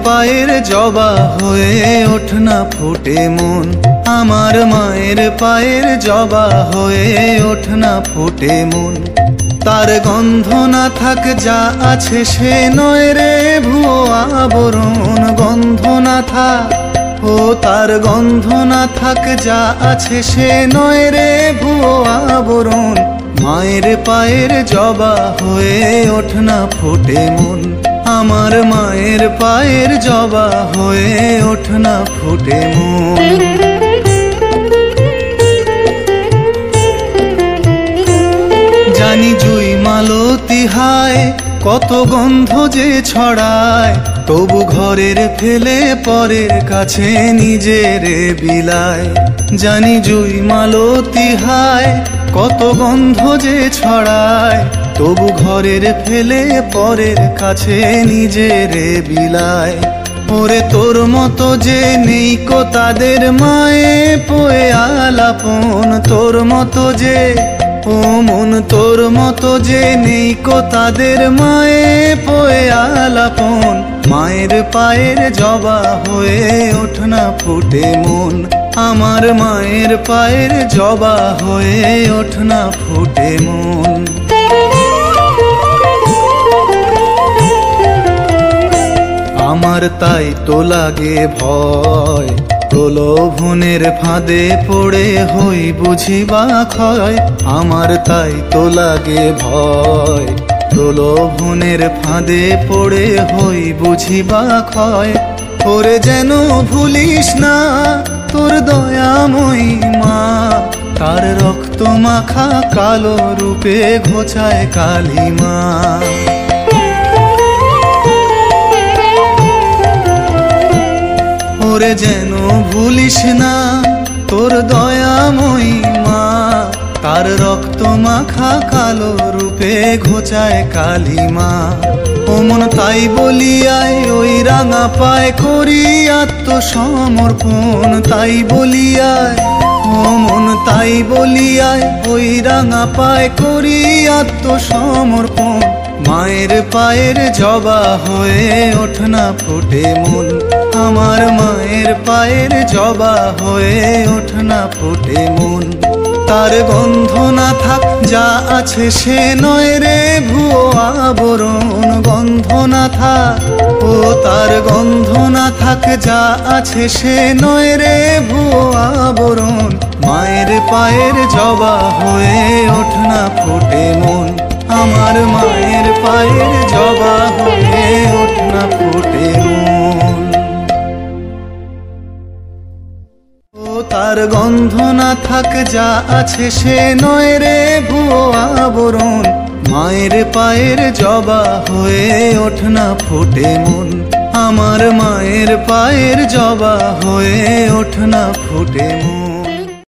পায়ের জবা হয়ে ওঠ না ফুটে মন, আমার মায়ের পায়ের জবা হয়ে ওঠ না ফুটে মন। তার গন্ধ না থাক যা আছে সে নয় রে ভুয়ো আবরণ, গন্ধ না থাক ও তার গন্ধ না থাক যা আছে সে নয় রে ভুয়ো আবরণ। মায়ের পায়ের জবা হয়ে ওঠ না ফুটে মন, আমার মায়ের পায়ের জবা হয়ে ওঠ না ফুটে মন। জানি জুই মালতী হায় কত গন্ধ যে ছড়ায়, তবু ঘরের ফেলে পরের কাছে নিজের বিলায়। জানি জুই মালতী হায় কত গন্ধ যে ছড়ায়, তবু ঘরের ফেলে পরের কাছে নিজের বিলায়। ওরে তোর মতো যে নেই কো তাদের মায়ে পোয়ে আলাপন, তোর মতো যে ও মন তোর মতো যে নেই কো তাদের মায়ে পোয়ে আলাপন। মায়ের পায়ের জবা হয়ে ওঠ না ফুটে মন, আমার মায়ের পায়ের জবা হয়ে ওঠ না ফুটে মন। আমার তাই তো লাগে ভয়, প্রলোভনের ফাঁদে পড়ে হই বুঝিবা ক্ষয়। আমার তাই তো লাগে ভয়, প্রলোভনের ফাঁদে পড়ে হই বুঝিবা ক্ষয়। ওরে যেন ভুলিস না তোর দয়াময়ী মা, তার রক্ত মাখা কালো রূপে ঘোচায় কালিমা। ওরে যেন ভুলিস না তোর দয়াময়ী মা, তার রক্ত মাখা কালো রূপে ঘোচায় কালিমা। ও মন তাই বলিয়ায় ওই রাঙা পায় করি আত্মসমর্পণ, তাই বলিয়ায় ও মন তাই বলিয়ায় ওই রাঙা পায় করি আত্মসমর্পণ। মায়ের পায়ের জবা হয়ে ওঠ না ফুটে মন, আমার মায়ের পায়ের জবা হয়ে ওঠ না ফুটে মন। তার গন্ধ না থাক যা আছে সে নয় রে ভুয়ো আবরণ, গন্ধ না থাক ও তার গন্ধ না থাক যা আছে সে নয় রে ভুয়ো আবরণ। মায়ের পায়ের জবা হয়ে ওঠ না ফুটে মন, আমার মায়ের পায়ের জবা হয়ে ওঠ না ফুটে মন। ও তার গন্ধ না থাক যা আছে সে নয় রে ভুয়ো আবরণ। মায়ের পায়ের জবা হয়ে ওঠ না ফুটে মন, আমার মায়ের পায়ের জবা হয়ে ওঠ না ফুটে মন।